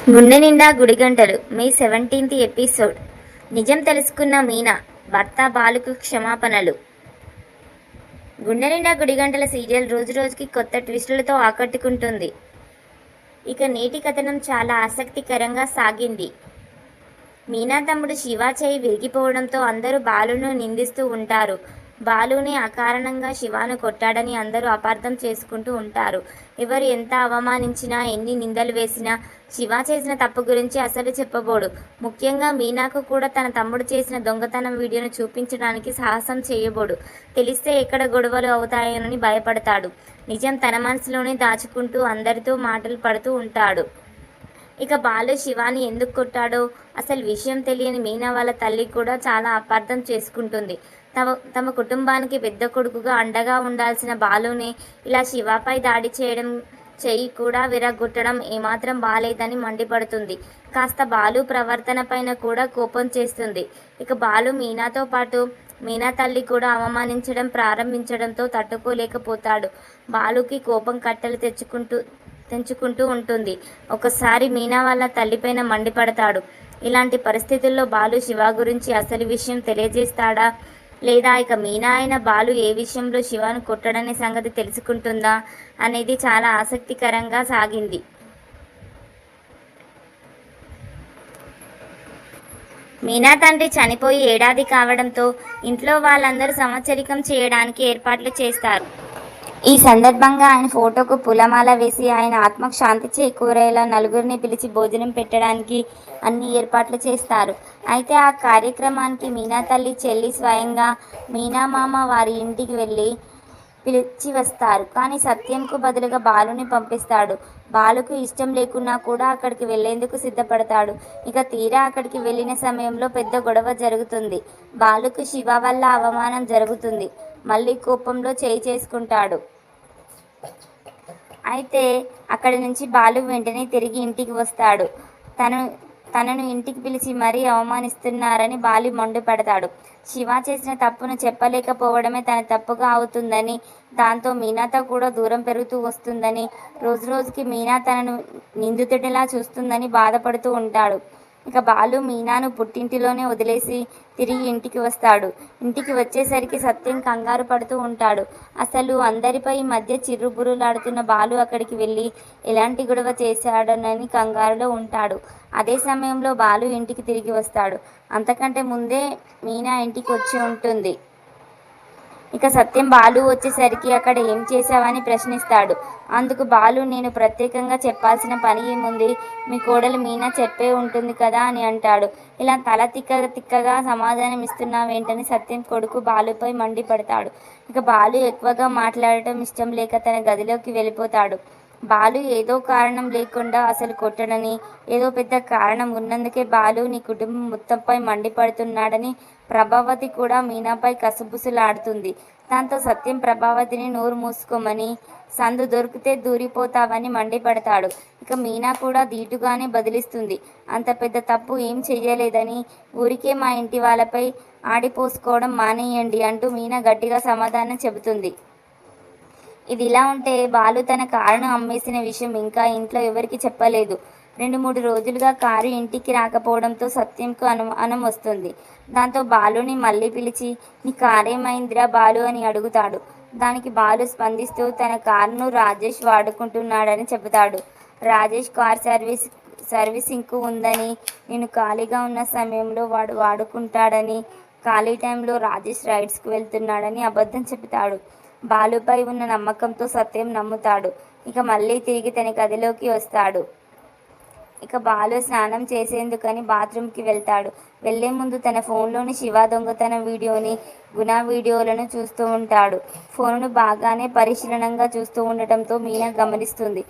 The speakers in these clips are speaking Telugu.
గుండె నిండా గుడిగంటలు మే 17th ఎపిసోడ్. నిజం తెలుసుకున్న మీనా భర్త బాలుకు క్షమాపణలు. గుండె నిండా గుడిగంటల సీరియల్ రోజు రోజుకి కొత్త ట్విస్టులతో ఆకట్టుకుంటుంది. ఇక నేటి కథనం చాలా ఆసక్తికరంగా సాగింది. మీనా తమ్ముడు శివ చేయి విరిగిపోవడంతో అందరూ బాలును నిందిస్తూ ఉంటారు. బాలుని అకారణంగా శివాను కొట్టాడని అందరూ అపార్థం చేసుకుంటూ ఉంటారు. ఎవరు ఎంత అవమానించినా, ఎన్ని నిందలు వేసినా శివ చేసిన తప్పు గురించి అసలు చెప్పబోడు. ముఖ్యంగా మీనాకు కూడా తన తమ్ముడు చేసిన దొంగతనం వీడియోను చూపించడానికి సాహసం చేయబోడు. తెలిస్తే ఎక్కడ గొడవలు అవుతాయోనని భయపడతాడు. నిజం తన మనసులోనే దాచుకుంటూ అందరితో మాటలు పడుతూ ఉంటాడు. ఇక బాలు శివాని ఎందుకు కొట్టాడో అసలు విషయం తెలియని మీనా వాళ్ళ తల్లి కూడా చాలా అపార్థం చేసుకుంటుంది. తమ కుటుంబానికి పెద్ద కొడుకుగా అండగా ఉండాల్సిన బాలుని ఇలా శివపై దాడి చేయడం, చెయ్యి కూడా విరగొట్టడం ఏమాత్రం బాలేదని మండిపడుతుంది. కాస్త బాలు ప్రవర్తన పైన కూడా కోపం చేస్తుంది. ఇక బాలు మీనాతో పాటు మీనా తల్లి కూడా అవమానించడం ప్రారంభించడంతో తట్టుకోలేకపోతాడు. బాలుకి కోపం కట్టలు తెంచుకుంటూ ఉంటుంది. ఒకసారి మీనా వాళ్ళ తల్లిపైన మండిపడతాడు. ఇలాంటి పరిస్థితుల్లో బాలు శివ గురించి అసలు విషయం తెలియజేస్తాడా, లేదా ఇక మీనా అయిన బాలు ఏ విషయంలో శివను కొట్టడనే సంగతి తెలుసుకుంటుందా అనేది చాలా ఆసక్తికరంగా సాగింది. మీనా తండ్రి చనిపోయి ఏడాది కావడంతో ఇంట్లో వాళ్ళందరూ సంవత్సరికం చేయడానికి ఏర్పాట్లు చేస్తారు. ఈ సందర్భంగా ఆయన ఫోటోకు పూలమాల వేసి ఆయన ఆత్మకు శాంతి చేకూరేలా నలుగురిని పిలిచి భోజనం పెట్టడానికి అన్ని ఏర్పాట్లు చేస్తారు. అయితే ఆ కార్యక్రమానికి మీనా తల్లి చెల్లి స్వయంగా మీనా మామ వారి ఇంటికి వెళ్ళి పిలిచి వస్తారు. కానీ సత్యంకు బదులుగా బాలుని పంపిస్తాడు. బాలుకు ఇష్టం లేకున్నా కూడా అక్కడికి వెళ్లేందుకు సిద్ధపడతాడు. ఇక తీరా అక్కడికి వెళ్ళిన సమయంలో పెద్ద గొడవ జరుగుతుంది. బాలుకు శివ వల్ల అవమానం జరుగుతుంది. మళ్ళీ కోపంలో చేయి చేసుకుంటాడు. అయితే అక్కడి నుంచి బాలు వెంటనే తిరిగి ఇంటికి వస్తాడు. తనను ఇంటికి పిలిచి మరీ అవమానిస్తున్నారని బాలు మండిపడతాడు. శివ చేసిన తప్పును చెప్పలేకపోవడమే తన తప్పుగా అవుతుందని, దాంతో మీనాతో కూడా దూరం పెరుగుతూ వస్తుందని, రోజు రోజుకి మీనా తనను నిందితుడిలా చూస్తుందని బాధపడుతూ ఉంటాడు. ఇక బాలు మీనాను పుట్టింటిలోనే వదిలేసి తిరిగి ఇంటికి వస్తాడు. ఇంటికి వచ్చేసరికి సత్యం కంగారు పడుతూ ఉంటాడు. అసలు అందరిపై మధ్య చిర్రుబుర్రులాడుతున్న బాలు అక్కడికి వెళ్ళి ఎలాంటి గొడవ చేశాడనని కంగారులో ఉంటాడు. అదే సమయంలో బాలు ఇంటికి తిరిగి వస్తాడు. అంతకంటే ముందే మీనా ఇంటికి వచ్చి ఉంటుంది. ఇక సత్యం బాలు వచ్చేసరికి అక్కడ ఏం చేశావని ప్రశ్నిస్తాడు. అందుకు బాలు, నేను ప్రత్యేకంగా చెప్పాల్సిన పని ఏముంది, మీ కోడలు మీనా చెప్పే ఉంటుంది కదా అని అంటాడు. ఇలా తల తిక్కగా సమాధానం ఇస్తున్నావేంటని సత్యం కొడుకు బాలుపై మండిపడతాడు. ఇక బాలు ఎక్కువగా మాట్లాడటం ఇష్టం లేక తన గదిలోకి వెళ్ళిపోతాడు. బాలు ఏదో కారణం లేకుండా అసలు కొట్టడని, ఏదో పెద్ద కారణం ఉన్నందుకే బాలు నీ కుటుంబం మొత్తంపై మండిపడుతున్నాడని ప్రభావతి కూడా మీనాపై కసుబుసులాడుతుంది. దాంతో సత్యం ప్రభావతిని నోరు మూసుకోమని, సందు దొరికితే దూరిపోతావని మండిపడతాడు. ఇక మీనా కూడా ధీటుగానే బదిలిస్తుంది. అంత పెద్ద తప్పు ఏం చెయ్యలేదని, ఊరికే మా ఇంటి వాళ్ళపై ఆడిపోసుకోవడం మానేయండి అంటూ మీనా గట్టిగా సమాధానం చెబుతుంది. ఇది ఇలా ఉంటే బాలు తన కారును అమ్మేసిన విషయం ఇంకా ఇంట్లో ఎవరికి చెప్పలేదు. 2-3 రోజులుగా కారు ఇంటికి రాకపోవడంతో సత్యంకు అనుమానం వస్తుంది. దాంతో బాలుని మళ్ళీ పిలిచి, నీ కారేమైందిరా బాలు అని అడుగుతాడు. దానికి బాలు స్పందిస్తూ తన కారును రాజేష్ వాడుకుంటున్నాడని చెబుతాడు. రాజేష్ కార్ సర్వీసింగ్కు ఉందని, నేను ఖాళీగా ఉన్న సమయంలో వాడు వాడుకుంటాడని, ఖాళీ టైంలో రాజేష్ రైడ్స్కు వెళ్తున్నాడని అబద్ధం చెబుతాడు. బాలుపై ఉన్న నమ్మకంతో సత్యం నమ్ముతాడు. ఇక మళ్ళీ తిరిగి తన గదిలోకి వస్తాడు. ఇక బాలు స్నానం చేసేందుకని బాత్రూమ్కి వెళ్తాడు. వెళ్లే ముందు తన ఫోన్లోని శివ దొంగతనం వీడియోని, గుణ వీడియోలను చూస్తూ ఉంటాడు. ఫోన్ను బాగానే పరిశీలనంగా చూస్తూ ఉండటంతో మీనా గమనిస్తుంది.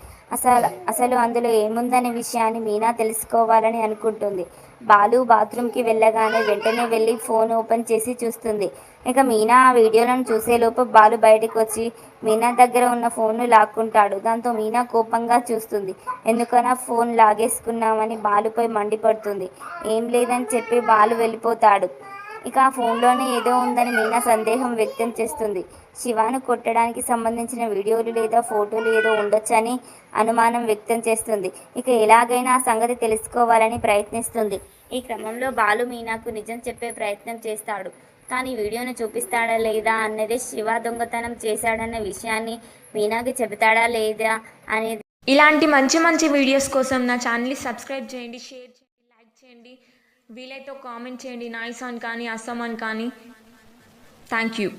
అసలు అందులో ఏముందనే విషయాన్ని మీనా తెలుసుకోవాలని అనుకుంటుంది. బాలు బాత్రూమ్కి వెళ్ళగానే వెంటనే వెళ్ళి ఫోన్ ఓపెన్ చేసి చూస్తుంది. ఇక మీనా ఆ వీడియోలను చూసేలోపు బాలు బయటకు వచ్చి మీనా దగ్గర ఉన్న ఫోన్ను లాక్కుంటాడు. దాంతో మీనా కోపంగా చూస్తుంది. ఎందుకన్నా ఫోన్ లాగేసుకున్నామని బాలుపై మండిపడుతుంది. ఏం లేదని చెప్పి బాలు వెళ్ళిపోతాడు. ఇక ఆ ఫోన్లోనే ఏదో ఉందని మీనా సందేహం వ్యక్తం చేస్తుంది. శివాను కొట్టడానికి సంబంధించిన వీడియోలు లేదా ఫోటోలు ఏదో ఉండొచ్చని అనుమానం వ్యక్తం చేస్తుంది. ఇక ఎలాగైనా ఆ సంగతి తెలుసుకోవాలని ప్రయత్నిస్తుంది. ఈ క్రమంలో బాలు మీనాకు నిజం చెప్పే ప్రయత్నం చేస్తాడు. కానీ వీడియోను చూపిస్తాడా లేదా అన్నదే శివ దొంగతనం చేశాడన్న విషయాన్ని మీనాకి చెబుతాడా లేదా అనేది. ఇలాంటి మంచి మంచి వీడియోస్ కోసం నా ఛానల్ని సబ్స్క్రైబ్ చేయండి, షేర్ చేయండి, లైక్ చేయండి, వీలైతే కామెంట్ చేయండి. నైస్ అని కానీ అస్సమ్ అని కానీ. Thank you.